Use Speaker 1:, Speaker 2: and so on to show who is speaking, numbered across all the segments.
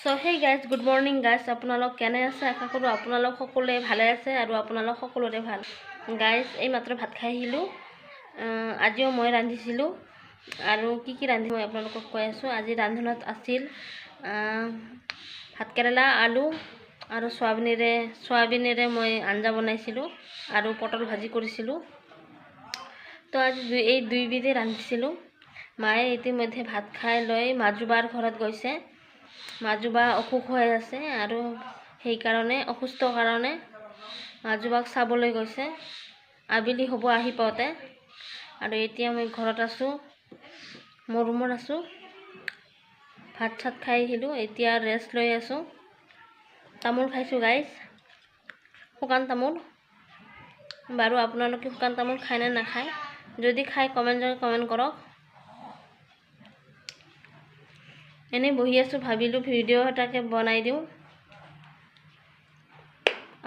Speaker 1: So hey guys, good morning guys. আপোনালোক কেনে আছে? আশা কৰোঁ আপোনালোক সকলোৱে ভালে আছে আৰু আপোনালোক সকলোৰে ভাল। গাইজ, এই মাত্ৰ ভাত খাই আহিলোঁ। আজিও মই ৰান্ধিছিলোঁ আৰু কি ৰান্ধি মই আপোনালোকক কৈ আছোঁ। আজি ৰান্ধনত আছিল ভাতকেৰেলা, আলু আৰু চয়াবিনেৰে মই আঞ্জা বনাইছিলোঁ আৰু পটল ভাজি কৰিছিলোঁ। তো আজি এই দুইবিধে ৰান্ধিছিলোঁ। মায়ে ইতিমধ্যে ভাত খাই লৈ মাজুবাৰ ঘৰত গৈছে। মাজুবা অসুখ হৈ আছে আৰু সেইকাৰণে অসুস্থ কাৰণে মাজুবাক চাবলৈ গৈছে। আবেলি হ'ব আহি পাওঁতে। আৰু এতিয়া মই ঘৰত আছোঁ, মোৰ ৰুমত আছোঁ। ভাত চাত খাই আহিলোঁ, এতিয়া ৰেষ্ট লৈ আছোঁ। তামোল খাইছোঁ গাইজ, শুকান তামোল। বাৰু আপোনালোকে শুকান তামোল খায় নে নাখায়? যদি খায় কমেণ্ট কৰক। এনেই বহি আছোঁ, ভাবিলোঁ ভিডিঅ' এটাকে বনাই দিওঁ,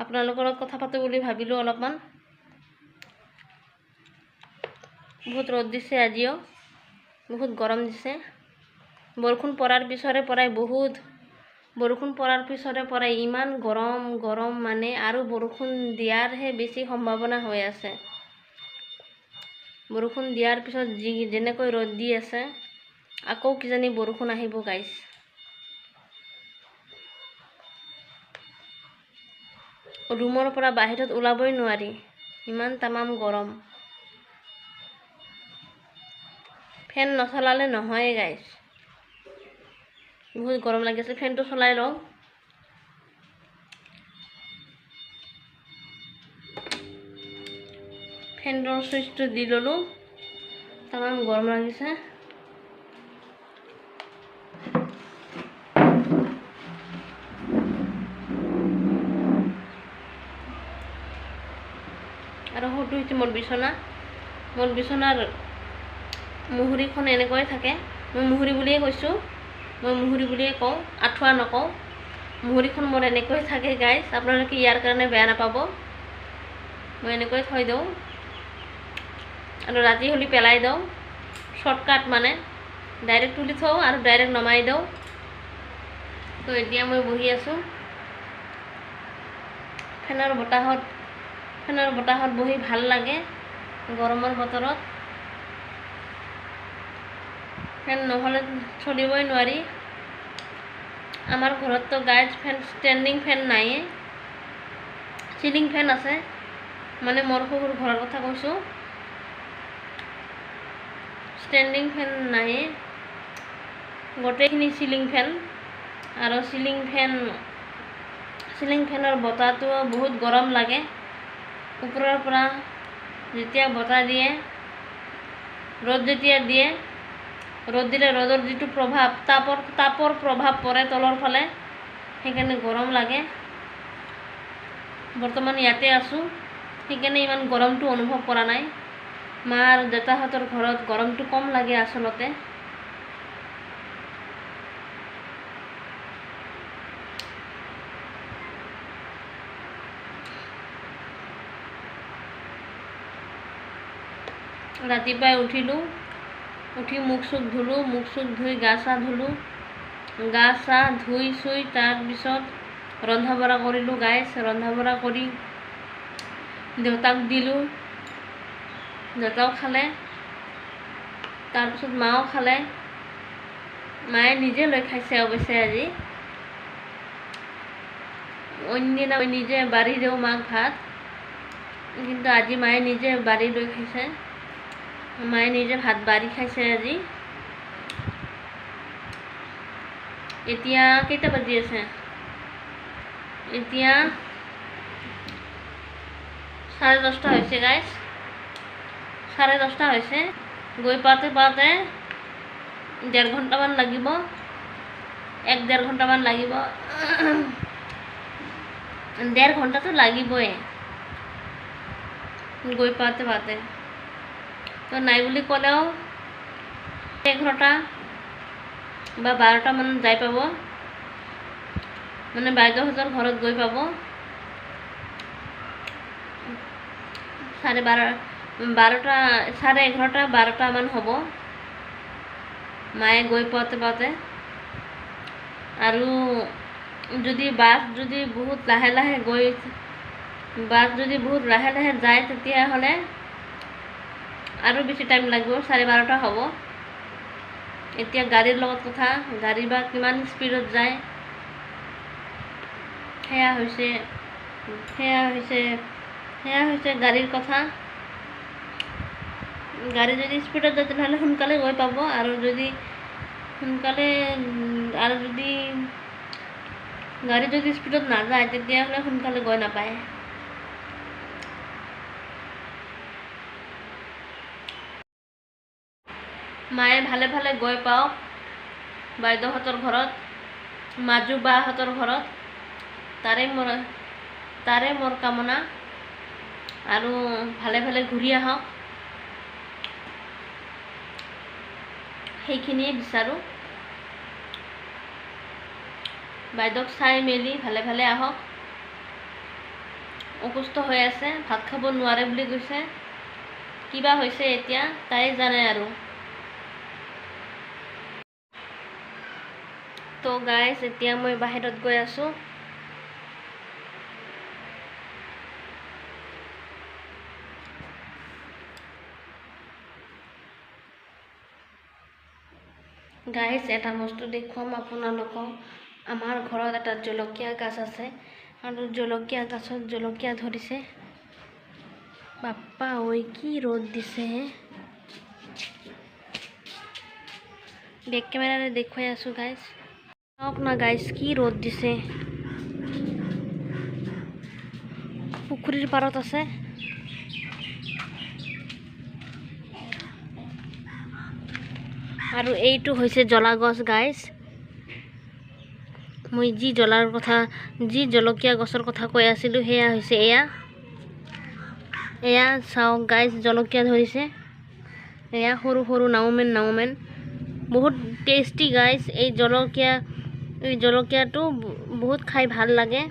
Speaker 1: আপোনালোকৰ লগত কথা পাতোঁ বুলি ভাবিলোঁ। অলপমান বহুত ৰ'দ দিছে, আজিও বহুত গৰম দিছে। বৰষুণ পৰাৰ পিছৰে পৰাই ইমান গৰম মানে, আৰু বৰষুণ দিয়াৰহে বেছি সম্ভাৱনা হৈ আছে। বৰষুণ দিয়াৰ পিছত যেনেকৈ ৰ'দ দি আছে, আকৌ কিজানি বৰষুণ আহিব গাইজ। ৰুমৰ পৰা বাহিৰত ওলাবই নোৱাৰি, ইমান তামাম গৰম। ফেন নচলালে নহয়ে গাইজ, বহুত গৰম লাগি আছে। ফেনটো চলাই লওঁ। ফেনৰ চুইচটো দি ল'লোঁ, তামাম গৰম লাগিছে। আৰু সৌটো হৈছে মোৰ বিচনাৰ মুহুৰিখন এনেকৈ থাকে। মই মুহুৰি বুলিয়ে কৈছোঁ, মই মুহুৰি বুলিয়ে কওঁ, আঁঠুৱা নকওঁ। মুহুৰিখন মোৰ এনেকৈ থাকে গাইজ, আপোনালোকে ইয়াৰ কাৰণে বেয়া নাপাব। মই এনেকৈ থৈ দিওঁ আৰু ৰাতি হ'লে পেলাই দিওঁ। শ্বৰ্টকাট মানে, ডাইৰেক্ট তুলি থওঁ আৰু ডাইৰেক্ট নমাই দিওঁ। তো এতিয়া মই বহি আছোঁ ফেনৰ বতাহত বহি ভাল লাগে গৰমৰ বতৰত। ফেন নহ'লে চলিবই নোৱাৰি। আমাৰ ঘৰততো গাইজ ষ্টেণ্ডিং ফেন নাইয়ে, চিলিং ফেন আছে। মানে মোৰ শহুৰ ঘৰৰ কথা কৈছোঁ, ষ্টেণ্ডিং ফেন নাইয়ে, গোটেইখিনি চিলিং ফেন। আৰু চিলিং ফেনৰ বতাহটো বহুত গৰম লাগে। ওপৰৰ পৰা যেতিয়া বতাহ দিয়ে, ৰ'দ দিলে ৰ'দৰ যিটো প্ৰভাৱ, তাপৰ প্ৰভাৱ পৰে তলৰ ফালে, সেইকাৰণে গৰম লাগে। বৰ্তমান ইয়াতে আছোঁ, সেইকাৰণে ইমান গৰমটো অনুভৱ কৰা নাই। মা আৰু দেউতাহঁতৰ ঘৰত গৰমটো কম লাগে আচলতে। ৰাতিপুৱাই উঠিলোঁ, উঠি মুখ চুখ ধুই গা চা ধুলোঁ। গা চা ধুই তাৰপিছত ৰন্ধা বঢ়া কৰিলোঁ গাইজ। ৰন্ধা বঢ়া কৰি দেউতাক দিলোঁ, দেউতাও খালে। তাৰপিছত মাও খালে। মায়ে নিজে লৈ খাইছে অৱশ্যে আজি। অন্যদিনা মই নিজে বাঢ়ি দিওঁ মাক ভাত, কিন্তু আজি মায়ে নিজে বাঢ়ি লৈ খাইছে। মায়ে নিজে ভাত বাঢ়ি খাইছে আজি। এতিয়া কেইটা বাজি আছে? এতিয়া 10:30 হৈছে গাইজ, 10:30 হৈছে। গৈ পাওঁতে 1.5 ঘণ্টামান লাগিব, 1-1.5 ঘণ্টামান লাগিব। 1.5 ঘণ্টাটো লাগিবই গৈ পাওঁতে। তো নাই বুলি ক'লেও 11টা বা 12টা মানত যাই পাব, মানে বাইদেউহঁতৰ ঘৰত গৈ পাব। 11:30 মান হ'ব মায়ে গৈ পাওঁতে। আৰু যদি বাছ যদি বহুত লাহে লাহে যায় তেতিয়াহ'লে আৰু বেছি টাইম লাগিব, 12:30 হ'ব। এতিয়া গাড়ীৰ লগত কথা, গাড়ী বা কিমান স্পীডত যায়। সেয়া হৈছে গাড়ীৰ কথা। গাড়ী যদি স্পীডত যায় তেনেহ'লে সোনকালে গৈ পাব, আৰু যদি গাড়ী যদি স্পীডত নাযায় তেতিয়াহ'লে সোনকালে গৈ নাপায়। মায়ে ভালে ভালে গৈ পাওক বাইদেউহঁতৰ ঘৰত, মাজু বাহঁতৰ ঘৰত, তাৰে মোৰ কামনা। আৰু ভালে ভালে ঘূৰি আহক, সেইখিনিয়ে বিচাৰোঁ। বাইদেউক চাই মেলি ভালে ভালে আহক। অসুস্থ হৈ আছে, ভাত খাব নোৱাৰে বুলি কৈছে। কিবা হৈছে এতিয়া তাই জানে আৰু। তো গাইজ, এতিয়া মই বাহিৰত গৈ আছোঁ। গাইজ, এটা বস্তু দেখুৱাম আপোনালোকক। আমাৰ ঘৰত এটা জলকীয়া গছ আছে, আৰু জলকীয়া গছত জলকীয়া ধৰিছে। বাপ্পা ঐ, কি ৰ'দ দিছে! বেক কেমেৰাৰে দেখুৱাই আছোঁ গাইজ। চাওক না গাইজ, কি ৰ'দ দিছে! পুখুৰীৰ পাৰত আছে। আৰু এইটো হৈছে জ্বলা গছ গাইজ। মই যি জলকীয়া গছৰ কথা কৈ আছিলোঁ সেয়া হৈছে এয়া চাওক গাইজ, জলকীয়া ধৰিছে। এয়া সৰু সৰু নাওমেন বহুত টেষ্টি গাইজ। এই জলকীয়াটো বহুত খাই ভাল লাগে,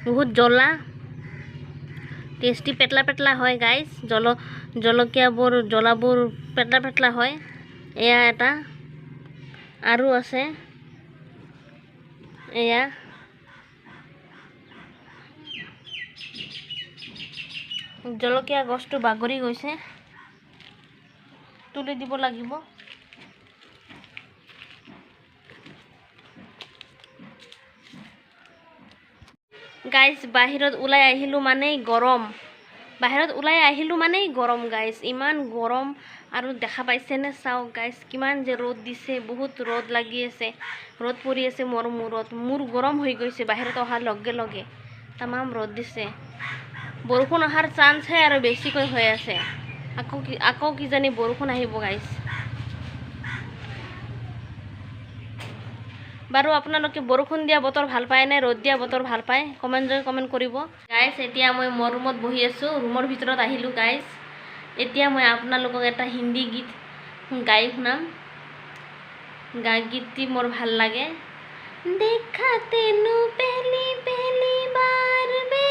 Speaker 1: বহুত জ্বলা, টেষ্টি, পেটলা হয় গাইজ। জ্বলাবোৰ পেটলা হয়। এয়া এটা আৰু আছে, এয়া জলকীয়া গছটো বাগৰি গৈছে, তুলি দিব লাগিব। গাইজ, বাহিৰত ওলাই আহিলোঁ মানেই গৰম গাইজ, ইমান গৰম। আৰু দেখা পাইছেনে? চাওক গাইজ, কিমান যে ৰ'দ দিছে, বহুত ৰ'দ লাগি আছে, ৰ'দ পৰি আছে মোৰ মূৰত। মূৰ গৰম হৈ গৈছে বাহিৰত অহাৰ লগে লগে, তামাম ৰ'দ দিছে। বৰষুণ অহাৰ চান্সহে আৰু বেছিকৈ হৈ আছে। আকৌ কিজানি বৰষুণ আহিব গাইজ। বাৰু আপোনালোকে বৰষুণ দিয়া বতৰ ভাল পায় নে ৰ'দ দিয়া বতৰ ভাল পায়? কমেণ্ট কৰিব গাইজ। এতিয়া মই মোৰ ৰুমত বহি আছোঁ, ৰুমৰ ভিতৰত আহিলোঁ গাইজ। এতিয়া মই আপোনালোকক এটা হিন্দী গীত গাই শুনাম। গীতটি মোৰ ভাল লাগে। দেখা তেনু পেহলি বাৰ বে,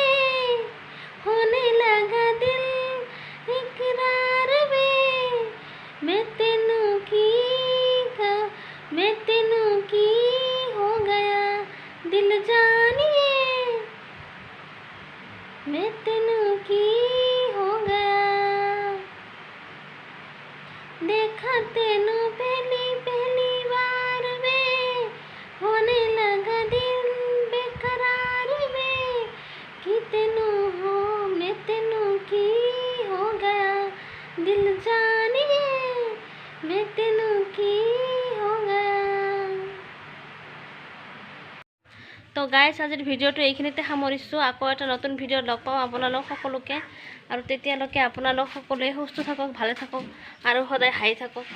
Speaker 1: होने लगा दिल इकरार वे, मैं तेनू की हो गया दिल जानिए, मैं तेनू की हो गया। देखा तेनू पहली बार वे, होने लगा दिल बेकरार वे, कि तेनू हो मैं तेनू की हो गया दिल जानिए, मैं तेनू की हो गया। তো গাইজ, আজিৰ ভিডিঅ'টো এইখিনিতে সামৰিছোঁ। আকৌ এটা নতুন ভিডিঅ'ত লগ পাম আপোনালোক সকলোকে। আৰু তেতিয়ালৈকে আপোনালোক সকলোৱে সুস্থ থাকক, ভালে থাকক, আৰু সদায় হাঁহি থাকক।